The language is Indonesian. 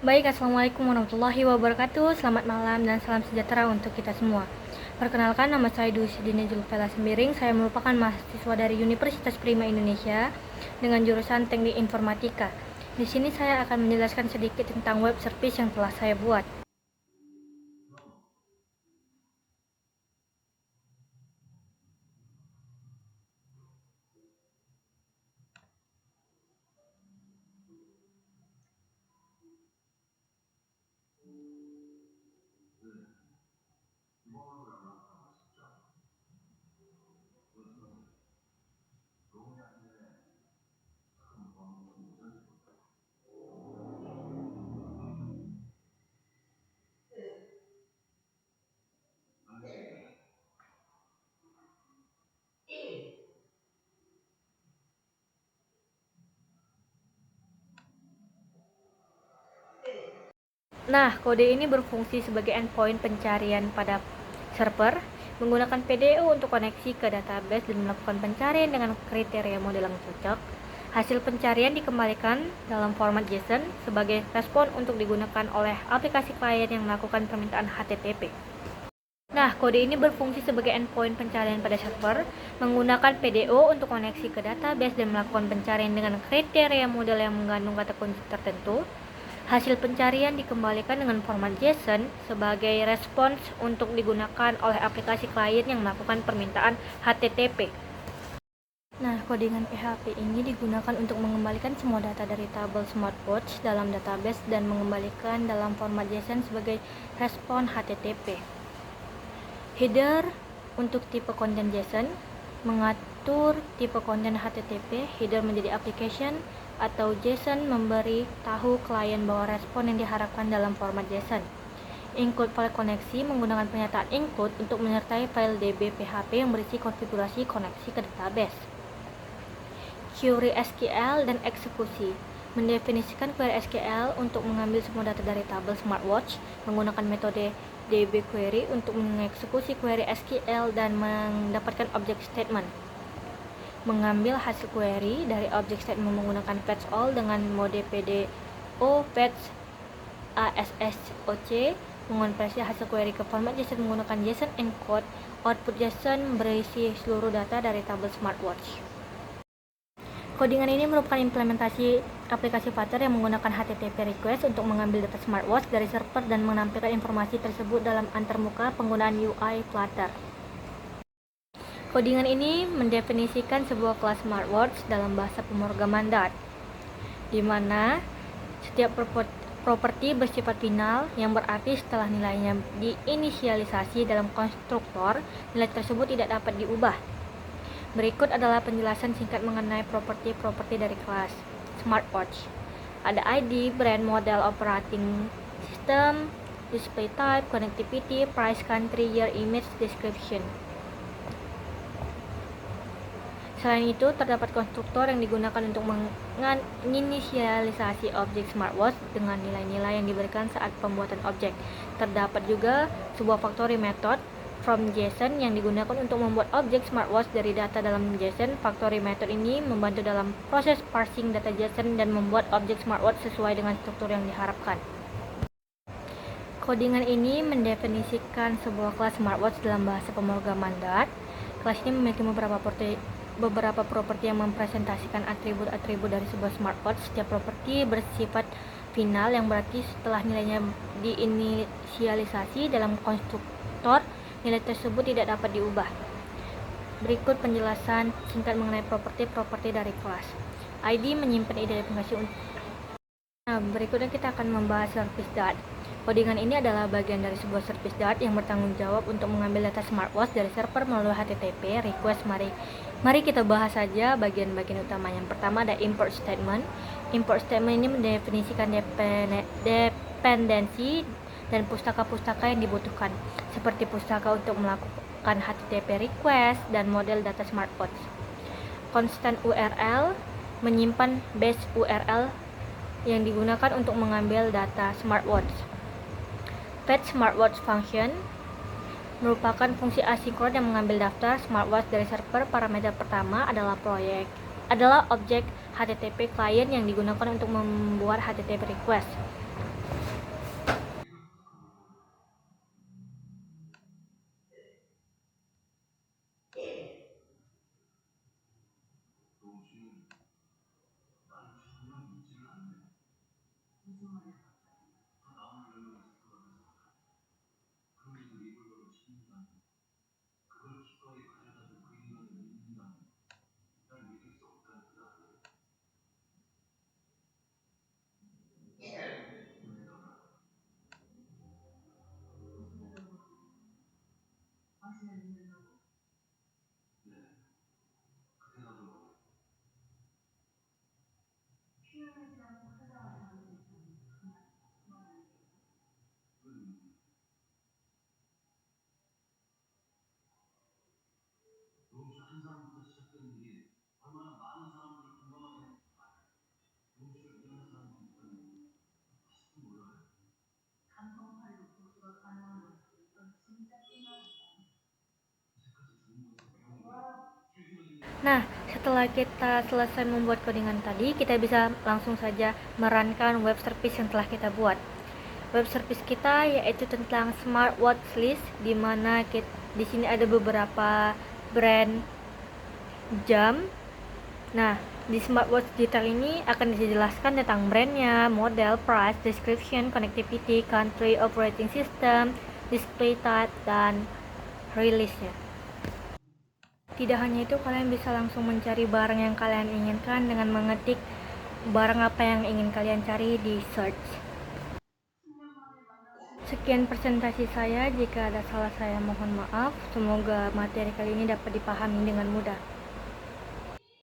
Baik, Assalamualaikum warahmatullahi wabarakatuh. Selamat malam dan salam sejahtera untuk kita semua. Perkenalkan, nama saya Dwi Sidina Julfela Sembiring. Saya merupakan mahasiswa dari Universitas Prima Indonesia dengan jurusan Teknik Informatika. Di sini saya akan menjelaskan sedikit tentang web service yang telah saya buat. Nah, kode ini berfungsi sebagai endpoint pencarian pada server, menggunakan PDO untuk koneksi ke database dan melakukan pencarian dengan kriteria model yang cocok. Hasil pencarian dikembalikan dalam format JSON sebagai respon untuk digunakan oleh aplikasi klien yang melakukan permintaan HTTP. Nah, kode ini berfungsi sebagai endpoint pencarian pada server, menggunakan PDO untuk koneksi ke database dan melakukan pencarian dengan kriteria model yang mengandung kata kunci tertentu. Hasil pencarian dikembalikan dengan format JSON sebagai respons untuk digunakan oleh aplikasi klien yang melakukan permintaan HTTP. Nah, kodingan PHP ini digunakan untuk mengembalikan semua data dari tabel smartwatch dalam database dan mengembalikan dalam format JSON sebagai respon HTTP. Header untuk tipe konten JSON mengatur tipe konten HTTP. Header menjadi application atau JSON memberi tahu klien bahwa respon yang diharapkan dalam format JSON. Include file koneksi menggunakan pernyataan include untuk menyertai file DB PHP yang berisi konfigurasi koneksi ke database. Query SQL dan eksekusi mendefinisikan query SQL untuk mengambil semua data dari tabel smartwatch menggunakan metode DB query untuk mengeksekusi query SQL dan mendapatkan object statement. Mengambil hasil query dari object statement menggunakan fetch all dengan mode PDO fetch ASSOC, mengonversi hasil query ke format JSON menggunakan JSON encode. Output JSON berisi seluruh data dari tabel smartwatch. Kodingan ini merupakan implementasi aplikasi Flutter yang menggunakan HTTP request untuk mengambil data smartwatch dari server dan menampilkan informasi tersebut dalam antarmuka penggunaan UI Flutter. Kodingan ini mendefinisikan sebuah kelas smartwatch dalam bahasa pemrograman Dart, di mana setiap properti bersifat final yang berarti setelah nilainya diinisialisasi dalam konstruktor, nilai tersebut tidak dapat diubah. Berikut adalah penjelasan singkat mengenai properti-properti dari kelas smartwatch. Ada ID, brand, model, operating system, display type, connectivity, price, country, year, image, description. Selain itu, terdapat konstruktor yang digunakan untuk menginisialisasi objek smartwatch dengan nilai-nilai yang diberikan saat pembuatan objek. Terdapat juga sebuah factory method from JSON yang digunakan untuk membuat objek smartwatch dari data dalam JSON. Factory method ini membantu dalam proses parsing data JSON dan membuat objek smartwatch sesuai dengan struktur yang diharapkan. Kodingan ini mendefinisikan sebuah kelas smartwatch dalam bahasa pemrograman Dart. Kelas ini memiliki beberapa properti yang mempresentasikan atribut-atribut dari sebuah smartwatch. Setiap properti bersifat final yang berarti setelah nilainya diinisialisasi dalam konstruktor, nilai tersebut tidak dapat diubah. Berikut penjelasan singkat mengenai properti-properti dari kelas. ID menyimpan identifikasi untuk. Nah, berikutnya kita akan membahas service Dart. Kodingan ini adalah bagian dari sebuah service Dart yang bertanggung jawab untuk mengambil data smartwatch dari server melalui HTTP request. Mari kita bahas saja bagian-bagian utama. Yang pertama ada import statement. Import statement ini mendefinisikan dependensi dan pustaka-pustaka yang dibutuhkan, seperti pustaka untuk melakukan HTTP request dan model data smartwatch. Constant URL menyimpan base URL yang digunakan untuk mengambil data smartwatch. Fetch smartwatch function merupakan fungsi asinkron yang mengambil daftar smartwatch dari server. Parameter pertama adalah objek HTTP client yang digunakan untuk membuat HTTP request. Nah, setelah kita selesai membuat codingan tadi, kita bisa langsung saja merankan web service yang telah kita buat. Web service kita yaitu tentang smartwatch list, di mana di sini ada beberapa brand jam. Nah, di smartwatch detail ini akan dijelaskan tentang brandnya, model, price, description, connectivity, country, operating system, display type, dan release-nya. Tidak hanya itu, kalian bisa langsung mencari barang yang kalian inginkan dengan mengetik barang apa yang ingin kalian cari di search. Sekian presentasi saya, jika ada salah saya mohon maaf. Semoga materi kali ini dapat dipahami dengan mudah.